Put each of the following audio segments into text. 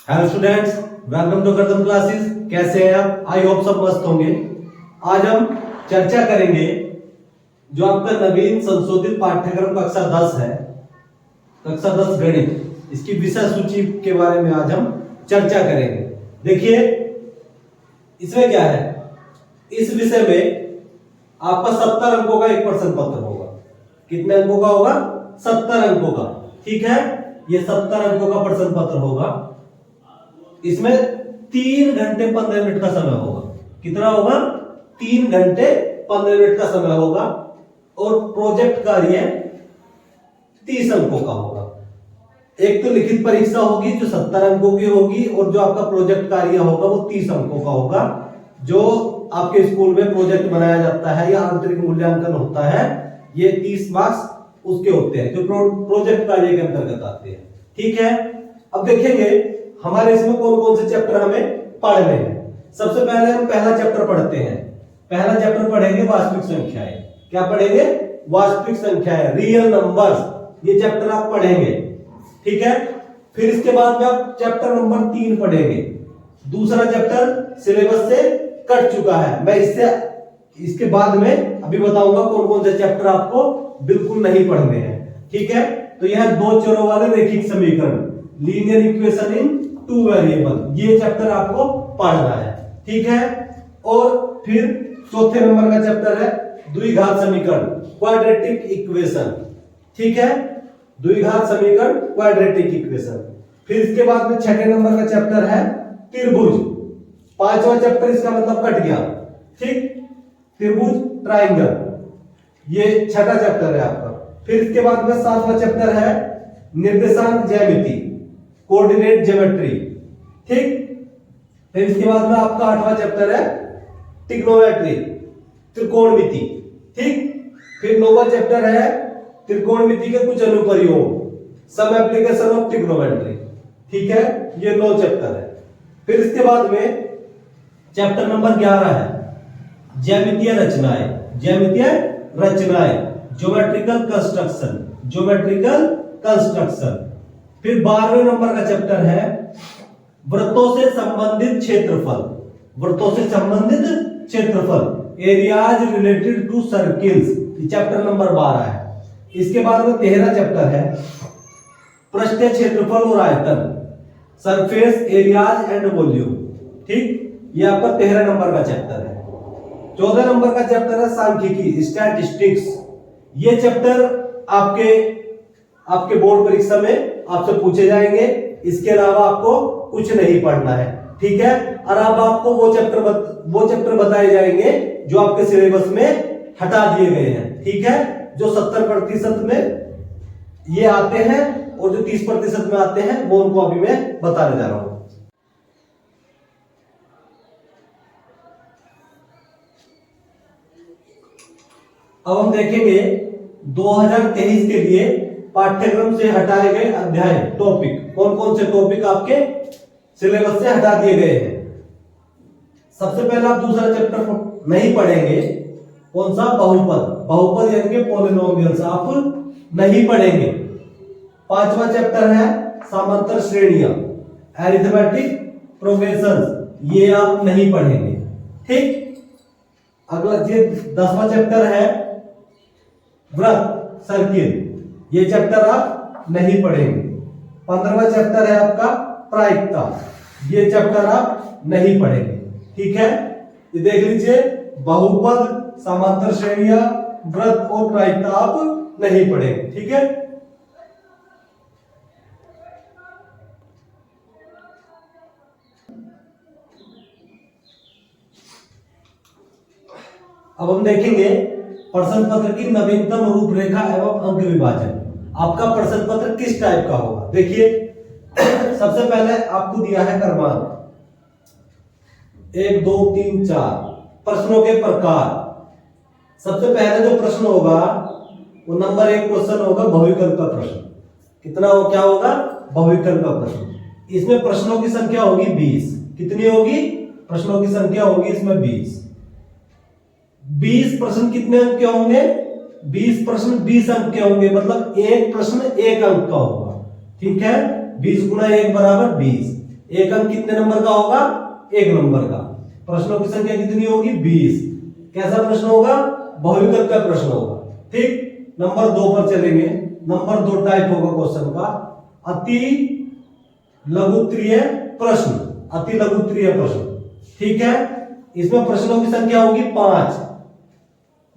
Hello students, welcome to गर्दन classes. कैसे हैं आप? आई होप सब मस्त होंगे। आज हम चर्चा करेंगे जो आपका नवीन संशोधित पाठ्यक्रम कक्षा 10 है, कक्षा 10 गणित, इसकी विषय सूची के बारे में आज हम चर्चा करेंगे। देखिए इसमें क्या है, इस विषय में आपका 70 अंकों का एक प्रश्न पत्र होगा। कितने अंकों का होगा? 70 अंकों का। ठीक है, ये 70 अंकों का प्रश्न पत्र होगा। इसमें 3 घंटे 15 मिनट का समय होगा। कितना होगा? 3 घंटे 15 मिनट का समय होगा। और प्रोजेक्ट कार्य 30 अंकों का होगा। एक तो लिखित परीक्षा होगी जो 70 अंकों की होगी, और जो आपका प्रोजेक्ट कार्य होगा वो 30 अंकों का होगा। जो आपके स्कूल में प्रोजेक्ट बनाया जाता है या आंतरिक मूल्यांकन होता है, ये 30 मार्क्स उसके होते हैं जो प्रोजेक्ट कार्य के अंतर्गत आते हैं। ठीक है, अब देखेंगे हमारे इसमें कौन कौन से चैप्टर हमें पढ़ने हैं। सबसे पहले हम पहला चैप्टर पढ़ते हैं। पहला चैप्टर पढ़ेंगे वास्तविक संख्याएं। क्या पढ़ेंगे? वास्तविक संख्याएं, रियल नंबर्स। ये चैप्टर आप पढ़ेंगे। ठीक है, फिर इसके बाद में आप चैप्टर नंबर 3 पढ़ेंगे। दूसरा चैप्टर सिलेबस से कट चुका है। मैं इसके बाद में अभी बताऊंगा कौन कौन से चैप्टर आपको बिल्कुल नहीं पढ़ने हैं। ठीक है, तो यह 2 चरों वाले रैखिक समीकरण, लीनियर इक्वेशन इन 2 वेरिएबल, ये चैप्टर आपको पढ़ना है। ठीक है, और फिर चौथे नंबर का चैप्टर है द्विघात समीकरण, क्वाड्रेटिक इक्वेशन। ठीक है, द्विघात समीकरण, क्वाड्रेटिक इक्वेशन। फिर इसके बाद में छठे नंबर का चैप्टर है त्रिभुज। 5वां चैप्टर इसका मतलब कट गया। ठीक, त्रिभुज, ट्राइंगल, ये छठा चैप्टर है आपका। फिर इसके बाद में 7वां चैप्टर है निर्देशांक ज्यामिति, कोऑर्डिनेट ज्योमेट्री। ठीक, फिर इसके बाद में आपका 8वां चैप्टर है ट्रिग्नोमेट्री, त्रिकोणमिति। ठीक, फिर 9वां चैप्टर है त्रिकोणमिति के कुछ अनुप्रयोग, सम एप्लीकेशन ऑफ ट्रिग्नोमेट्री। ठीक है, ये 9 चैप्टर है। फिर इसके बाद में चैप्टर नंबर 11 है ज्यामितीय रचनाएं, ज्यामितीय रचनाएं, ज्योमेट्रिकल कंस्ट्रक्शन, ज्योमेट्रिकल कंस्ट्रक्शन। फिर 12वें नंबर का चैप्टर है वृत्तों से संबंधित क्षेत्रफल, वृत्तों से संबंधित क्षेत्रफल, एरियाज रिलेटेड टू सर्किल्स, ये चैप्टर नंबर 12 है। इसके बाद में 13 चैप्टर है पृष्ठीय क्षेत्रफल और आयतन, सरफेस एरियाज एंड वॉल्यूम। ठीक, ये आपका 13 नंबर का चैप्टर है। 14 नंबर का चैप्टर है सांख्यिकी, स्टैटिस्टिक्स। ये चैप्टर आपके बोर्ड परीक्षा में आपसे पूछे जाएंगे। इसके अलावा आपको कुछ नहीं पढ़ना है। ठीक है, और अब आपको वो चैप्टर बताए जाएंगे जो आपके सिलेबस में हटा दिए गए हैं। ठीक है, जो 70% में ये आते हैं और जो 30% में आते हैं वो उनको अभी मैं बताने जा रहा हूं। अब हम देखेंगे 2023 के लिए पाठ्यक्रम से हटाए गए अध्याय, टॉपिक, कौन कौन से टॉपिक आपके सिलेबस से हटा दिए गए हैं। सबसे पहले आप दूसरा चैप्टर नहीं पढ़ेंगे। कौन सा? बहुपद, बहुपद यानी कि पॉलिनोमियल्स आप नहीं पढ़ेंगे। 5वां चैप्टर है समांतर श्रेणियां, अरिथमेटिक प्रोग्रेशन, ये आप नहीं पढ़ेंगे। ठीक, अगला ये 10वां चैप्टर है वृत्त, सर्किल, ये चैप्टर आप नहीं पढ़ेंगे। 15वां चैप्टर है आपका प्रायिकता, ये चैप्टर आप नहीं पढ़ेंगे। ठीक है, ये देख लीजिए, बहुपद, समांतर श्रेणियां, वृत्त और प्रायिकता आप नहीं पढ़ेंगे। ठीक है, अब हम देखेंगे प्रश्न पत्र की नवीनतम रूपरेखा एवं अंक विभाजन। आपका प्रश्न पत्र किस टाइप का होगा? देखिए सबसे पहले आपको दिया है क्रमांक 1 2 3 4, प्रश्नों के प्रकार। सबसे पहले जो प्रश्न होगा वो नंबर 1 क्वेश्चन होगा बहुविकल्प का प्रश्न। कितना हो, क्या होगा? बहुविकल्प का प्रश्न। इसमें प्रश्नों की संख्या होगी 20। कितनी होगी? प्रश्नों की संख्या होगी इसमें 20। 20 प्रश्न कितने अंक के होंगे? 20 प्रश्न 20 अंक के होंगे, मतलब एक प्रश्न 1 अंक का होगा। ठीक है, 20 गुना 1 बराबर 20। एक अंक कितने नंबर का होगा? 1 नंबर का। प्रश्नों की संख्या कितनी होगी? 20। कैसा प्रश्न होगा? बहुविकल्प का प्रश्न होगा। ठीक, नंबर 2 पर चलेंगे। नंबर 2 टाइप होगा क्वेश्चन का, अति लघुत्तरीय प्रश्न। अति लघुत्तरीय प्रश्न, ठीक है। इसमें प्रश्नों की संख्या होगी 5,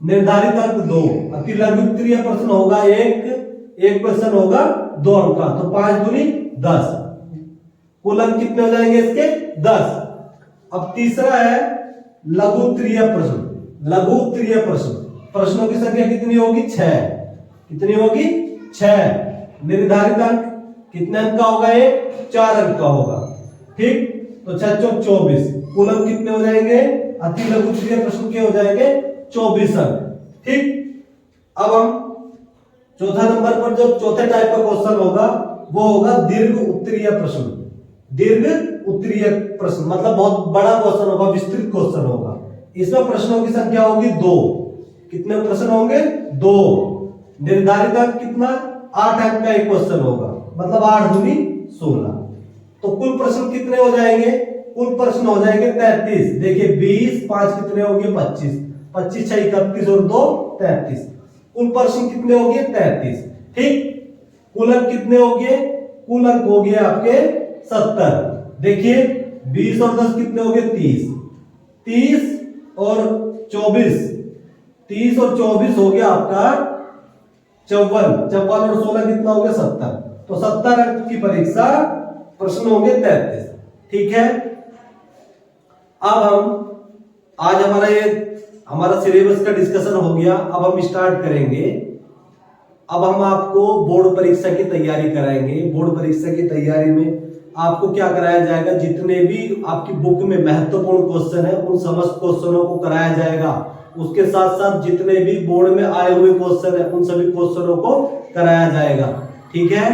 निर्धारित अंक 2। अति लघुत्तरीय प्रश्न होगा एक प्रश्न होगा 2 अंक का, तो 5 दूनी 10। कुल अंक कितने हो जाएंगे इसके? 10। अब तीसरा है लघुत्तरीय प्रश्न। लघुत्तरीय प्रश्न, प्रश्नों की संख्या कितनी होगी? 6। कितनी होगी? 6। निर्धारित अंक कितने अंक का होगा? 4 अंक का होगा। ठीक, तो 6 चौक 24। कुल अंक कितने हो जाएंगे? अति लघुत्तरीय प्रश्न के हो जाएंगे 24 अंक। ठीक, अब हम चौथा नंबर पर जो चौथे टाइप का क्वेश्चन होगा वो होगा दीर्घ उत्तरीय प्रश्न। दीर्घ उत्तरीय प्रश्न मतलब बहुत बड़ा क्वेश्चन होगा, विस्तृत क्वेश्चन होगा। इसमें प्रश्नों की संख्या होगी 2। कितने प्रश्न होंगे? 2। निर्धारित अंक कितना? 8 अंक का एक क्वेश्चन होगा, मतलब 8 दूनी 16। तो कुल प्रश्न कितने हो जाएंगे? कुल प्रश्न हो जाएंगे 33। देखिए 20, 5 कितने हो गए? 25। 25 6 31 और 2 33। कुल प्रश्न कितने हो गए? 33। ठीक, कुल अंक कितने हो गए? कुल अंक हो गए आपके 70। देखिए 20 और 10 कितने हो गए? 30। 30 और 24, 30 और 24 हो गया आपका 54। 54 और 16 कितना हो गया? 70। तो 70 अंक की परीक्षा, प्रश्न होंगे 33। ठीक है, अब हम आज हमारा सिलेबस का डिस्कशन हो गया। अब हम स्टार्ट करेंगे। अब हम आपको बोर्ड परीक्षा की तैयारी कराएंगे। बोर्ड परीक्षा की तैयारी में आपको क्या कराया जाएगा? जितने भी आपकी बुक में महत्वपूर्ण क्वेश्चन है उन समस्त क्वेश्चनों को कराया जाएगा। उसके साथ साथ जितने भी बोर्ड में आए हुए क्वेश्चन है उन सभी क्वेश्चनों को कराया जाएगा। ठीक है।